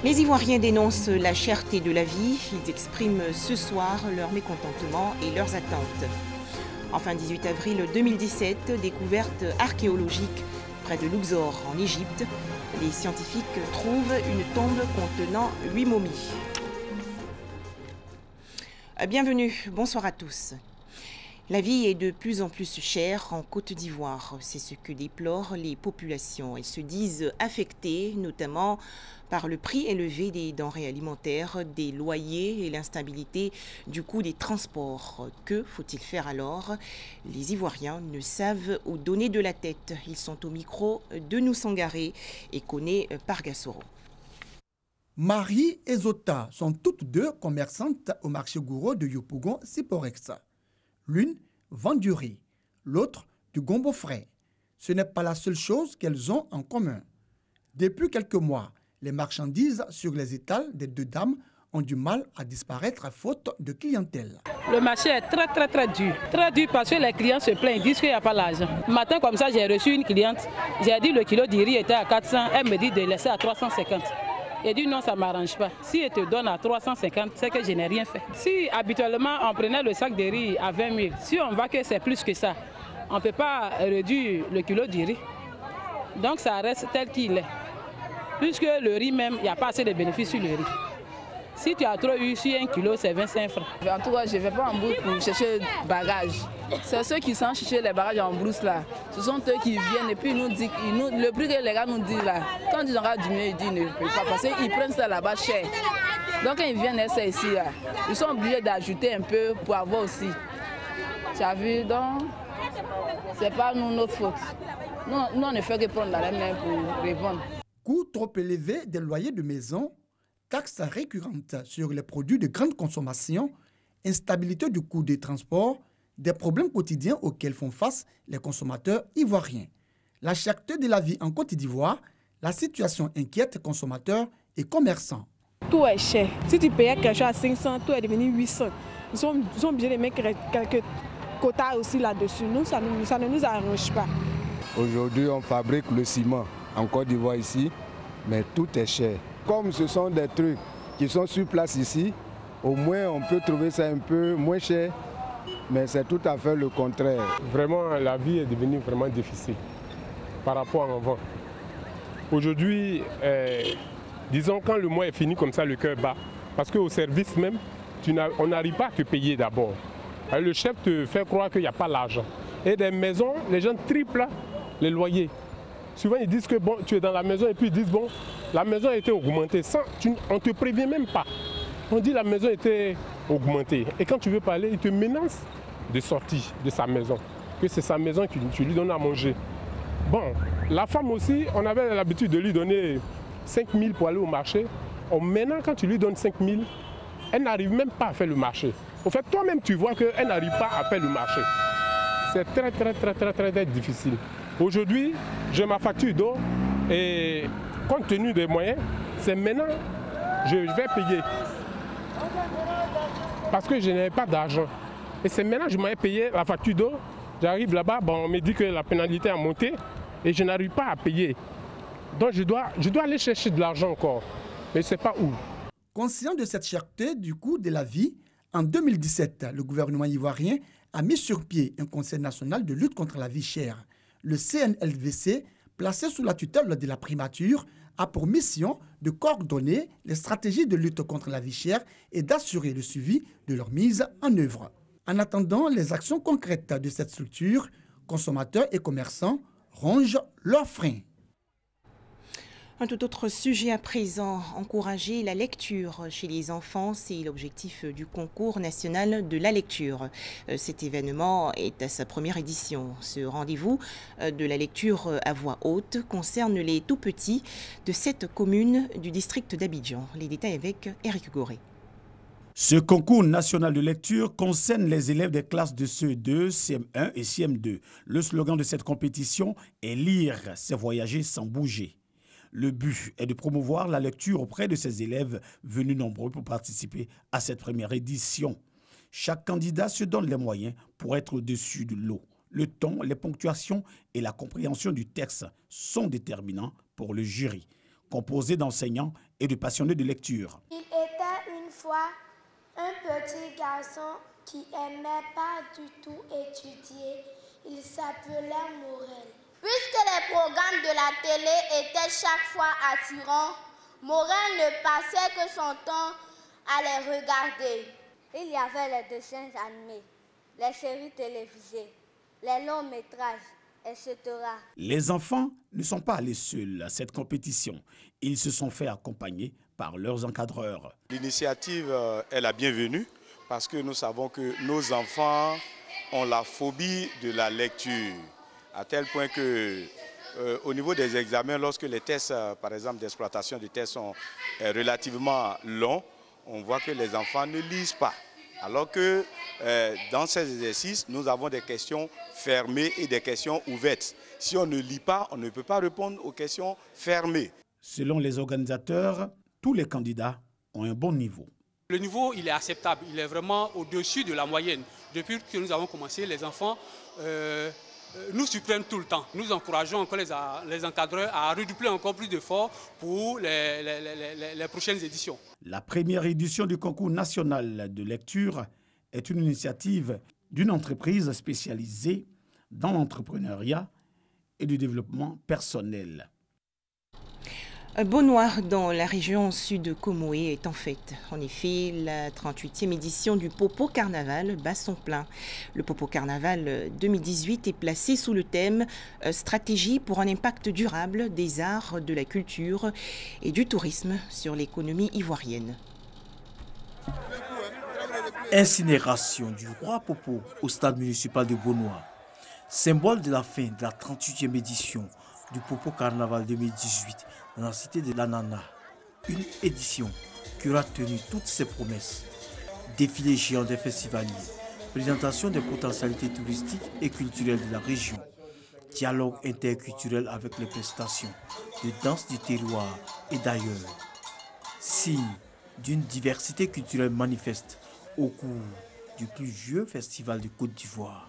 Les Ivoiriens dénoncent la cherté de la vie. Ils expriment ce soir leur mécontentement et leurs attentes. Enfin, 18 avril 2017, découverte archéologique près de Luxor en Égypte. Les scientifiques trouvent une tombe contenant 8 momies. Bienvenue, bonsoir à tous. La vie est de plus en plus chère en Côte d'Ivoire. C'est ce que déplorent les populations. Elles se disent affectées, notamment par le prix élevé des denrées alimentaires, des loyers et l'instabilité du coût des transports. Que faut-il faire alors? Les Ivoiriens ne savent où donner de la tête. Ils sont au micro de Noussangaré et Koné Pargassoro. Marie et Zota sont toutes deux commerçantes au marché Gouro de Yopougon, Siporex. L'une vend du riz, l'autre du gombo frais. Ce n'est pas la seule chose qu'elles ont en commun. Depuis quelques mois, les marchandises sur les étals des deux dames ont du mal à disparaître à faute de clientèle. Le marché est très dur. Très dur parce que les clients se plaignent, ils disent qu'il n'y a pas l'argent. Matin comme ça, j'ai reçu une cliente, j'ai dit le kilo de riz était à 400, elle me dit de laisser à 350. J'ai dit non, ça ne m'arrange pas. Si elle te donne à 350, c'est que je n'ai rien fait. Si habituellement on prenait le sac de riz à 20 000, si on voit que c'est plus que ça, on ne peut pas réduire le kilo de riz. Donc ça reste tel qu'il est. Puisque le riz même, il n'y a pas assez de bénéfices sur le riz. Si tu as trop eu sur 1 kilo, c'est 25 francs. En tout cas, je ne vais pas en brousse pour chercher bagages. C'est ceux qui sont chercher les bagages en brousse là. Ce sont eux qui viennent et puis ils nous disent, le prix que les gars nous disent là, quand ils auront diminué, ils disent ne peuvent pas parce qu'ils prennent ça là-bas cher. Donc quand ils viennent essayer ici, là, ils sont obligés d'ajouter un peu pour avoir aussi. Tu as vu, donc c'est pas notre faute. Nous, on ne fait que prendre la main pour répondre. Coût trop élevé des loyers de maison, taxes récurrentes sur les produits de grande consommation, instabilité du coût des transports, des problèmes quotidiens auxquels font face les consommateurs ivoiriens. La cherté de la vie en Côte d'Ivoire, la situation inquiète consommateurs et commerçants. Tout est cher. Si tu payais quelque chose à 500, tout est devenu 800. Ils sont obligés de mettre quelques quotas aussi là-dessus. Nous, ça ne nous arrange pas. Aujourd'hui, on fabrique le ciment en Côte d'Ivoire ici, mais tout est cher. Comme ce sont des trucs qui sont sur place ici, au moins on peut trouver ça un peu moins cher, mais c'est tout à fait le contraire. Vraiment, la vie est devenue vraiment difficile par rapport à avant. Aujourd'hui, disons quand le mois est fini comme ça, le cœur bat. Parce qu'au service même, on n'arrive pas à te payer d'abord. Le chef te fait croire qu'il n'y a pas l'argent. Et des maisons, les gens triplent les loyers. Souvent, ils disent que bon, tu es dans la maison et puis ils disent bon, la maison a été augmentée. On ne te prévient même pas. On dit la maison était augmentée. Et quand tu veux parler, ils te menacent de sortir de sa maison. Que c'est sa maison que tu lui donnes à manger. Bon, la femme aussi, on avait l'habitude de lui donner 5 000 pour aller au marché. Maintenant, quand tu lui donnes 5 000, elle n'arrive même pas à faire le marché. Au fait, toi-même, tu vois qu'elle n'arrive pas à faire le marché. C'est très difficile. Aujourd'hui, j'ai ma facture d'eau et compte tenu des moyens, c'est maintenant que je vais payer. Parce que je n'ai pas d'argent. Et c'est maintenant que je m'ai payé la facture d'eau. J'arrive là-bas, bon, on me dit que la pénalité a monté et je n'arrive pas à payer. Donc je dois aller chercher de l'argent encore, mais je ne sais pas où. Conscient de cette cherté du coût de la vie, en 2017, le gouvernement ivoirien a mis sur pied un Conseil national de lutte contre la vie chère. Le CNLVC, placé sous la tutelle de la primature, a pour mission de coordonner les stratégies de lutte contre la vie chère et d'assurer le suivi de leur mise en œuvre. En attendant les actions concrètes de cette structure, consommateurs et commerçants rongent leurs freins. Un tout autre sujet à présent, encourager la lecture chez les enfants, c'est l'objectif du concours national de la lecture. Cet événement est à sa première édition. Ce rendez-vous de la lecture à voix haute concerne les tout-petits de cette commune du district d'Abidjan. Les détails avec Eric Goré. Ce concours national de lecture concerne les élèves des classes de CE2, CM1 et CM2. Le slogan de cette compétition est « Lire, c'est voyager sans bouger ». Le but est de promouvoir la lecture auprès de ces élèves venus nombreux pour participer à cette première édition. Chaque candidat se donne les moyens pour être au-dessus de l'eau. Le ton, les ponctuations et la compréhension du texte sont déterminants pour le jury. composé d'enseignants et de passionnés de lecture. Il était une fois un petit garçon qui n'aimait pas du tout étudier. Il s'appelait Morel. Puisque les programmes de la télé étaient chaque fois attirants, Morel ne passait que son temps à les regarder. Il y avait les dessins animés, les séries télévisées, les longs métrages, etc. Les enfants ne sont pas allés seuls à cette compétition. Ils se sont fait accompagner par leurs encadreurs. L'initiative est la bienvenue parce que nous savons que nos enfants ont la phobie de la lecture, à tel point que au niveau des examens, lorsque les tests, par exemple d'exploitation des tests sont relativement longs, on voit que les enfants ne lisent pas. Alors que dans ces exercices, nous avons des questions fermées et des questions ouvertes. Si on ne lit pas, on ne peut pas répondre aux questions fermées. Selon les organisateurs, tous les candidats ont un bon niveau. Le niveau, il est acceptable, il est vraiment au-dessus de la moyenne. Depuis que nous avons commencé, les enfants nous surprennent tout le temps. Nous encourageons encore les encadreurs à redoubler encore plus d'efforts pour les prochaines éditions. La première édition du concours national de lecture est une initiative d'une entreprise spécialisée dans l'entrepreneuriat et du développement personnel. Beaunois, dans la région sud Comoé, est en fête. En effet, la 38e édition du Popo Carnaval bat son plein. Le Popo Carnaval 2018 est placé sous le thème « Stratégie pour un impact durable des arts, de la culture et du tourisme sur l'économie ivoirienne ». Incinération du roi Popo au stade municipal de Beaunois. Symbole de la fin de la 38e édition du Popo Carnaval 2018 dans la cité de l'Anana. Une édition qui aura tenu toutes ses promesses. Défilé géant des festivaliers, présentation des potentialités touristiques et culturelles de la région, dialogue interculturel avec les prestations de danse du terroir et d'ailleurs. Signe d'une diversité culturelle manifeste au cours du plus vieux festival de Côte d'Ivoire.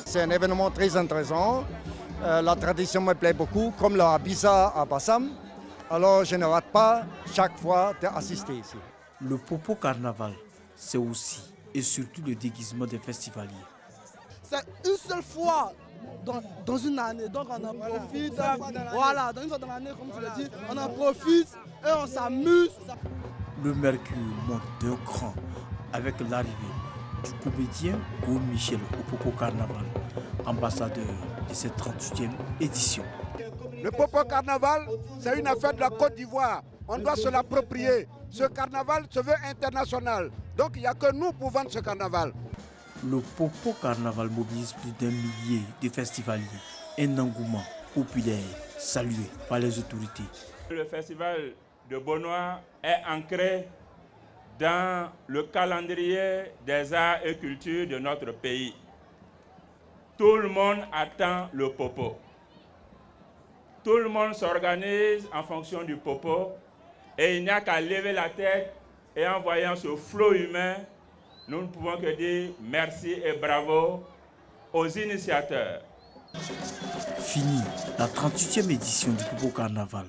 C'est un événement très intéressant. La tradition me plaît beaucoup, comme la Bisa à Bassam. Alors je ne rate pas chaque fois d'assister ici. Le Popo Carnaval, c'est aussi et surtout le déguisement des festivaliers. C'est une seule fois dans une année, donc on en profite. Voilà, dans une fois dans l'année, comme tu l'as dit, on en profite et on s'amuse. Le mercure monte d'un cran avec l'arrivée du comédien Gaulle Michel au Popo Carnaval, ambassadeur de cette 38e édition. Le Popo Carnaval, c'est une affaire de la Côte d'Ivoire. On doit se l'approprier. Ce carnaval se veut international. Donc il n'y a que nous pour vendre ce carnaval. Le Popo Carnaval mobilise plus d'1 millier de festivaliers. Un engouement populaire salué par les autorités. Le festival de Beaunois est ancré dans le calendrier des arts et cultures de notre pays. Tout le monde attend le Popo. Tout le monde s'organise en fonction du Popo et il n'y a qu'à lever la tête et en voyant ce flot humain, nous ne pouvons que dire merci et bravo aux initiateurs. Fini la 38e édition du Popo Carnaval.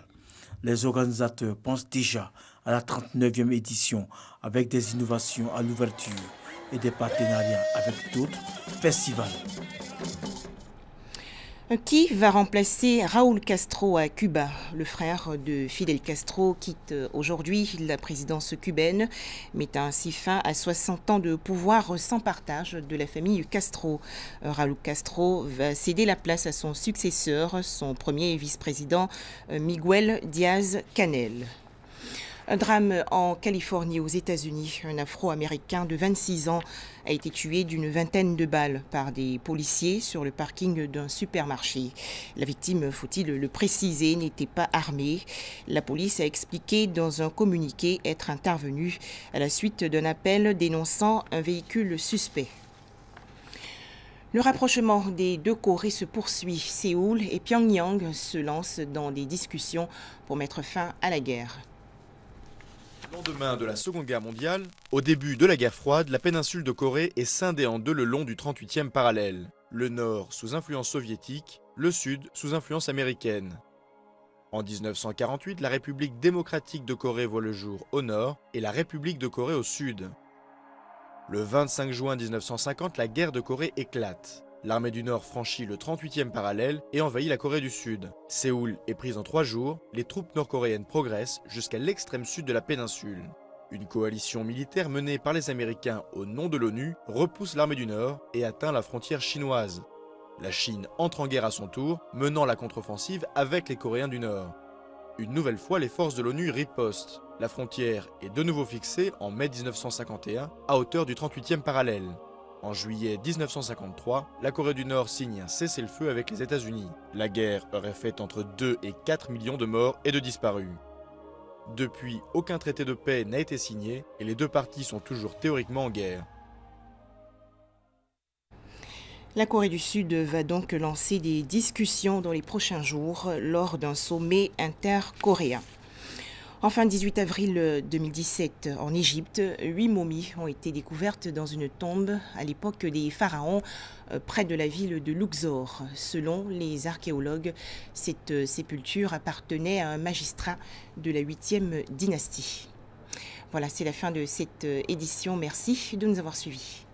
Les organisateurs pensent déjà à la 39e édition avec des innovations à l'ouverture et des partenariats avec d'autres festivals. Qui va remplacer Raúl Castro à Cuba? Le frère de Fidel Castro quitte aujourd'hui la présidence cubaine, mettant ainsi fin à 60 ans de pouvoir sans partage de la famille Castro. Raúl Castro va céder la place à son successeur, son premier vice-président Miguel Díaz-Canel. Un drame en Californie, aux États-Unis. Un Afro-Américain de 26 ans a été tué d'une vingtaine de balles par des policiers sur le parking d'un supermarché. La victime, faut-il le préciser, n'était pas armée. La police a expliqué dans un communiqué être intervenue à la suite d'un appel dénonçant un véhicule suspect. Le rapprochement des deux Corées se poursuit. Séoul et Pyongyang se lancent dans des discussions pour mettre fin à la guerre. Lendemain de la Seconde Guerre mondiale, au début de la guerre froide, la péninsule de Corée est scindée en deux le long du 38e parallèle. Le nord sous influence soviétique, le sud sous influence américaine. En 1948, la République démocratique de Corée voit le jour au nord et la République de Corée au sud. Le 25 juin 1950, la guerre de Corée éclate. L'armée du Nord franchit le 38e parallèle et envahit la Corée du Sud. Séoul est prise en 3 jours, les troupes nord-coréennes progressent jusqu'à l'extrême sud de la péninsule. Une coalition militaire menée par les Américains au nom de l'ONU repousse l'armée du Nord et atteint la frontière chinoise. La Chine entre en guerre à son tour, menant la contre-offensive avec les Coréens du Nord. Une nouvelle fois, les forces de l'ONU ripostent. La frontière est de nouveau fixée en mai 1951 à hauteur du 38e parallèle. En juillet 1953, la Corée du Nord signe un cessez-le-feu avec les États-Unis. La guerre aurait fait entre 2 et 4 millions de morts et de disparus. Depuis, aucun traité de paix n'a été signé et les deux parties sont toujours théoriquement en guerre. La Corée du Sud va donc lancer des discussions dans les prochains jours lors d'un sommet intercoréen. Enfin, 18 avril 2017, en Égypte, 8 momies ont été découvertes dans une tombe à l'époque des pharaons près de la ville de Luxor. Selon les archéologues, cette sépulture appartenait à un magistrat de la 8e dynastie. Voilà, c'est la fin de cette édition. Merci de nous avoir suivis.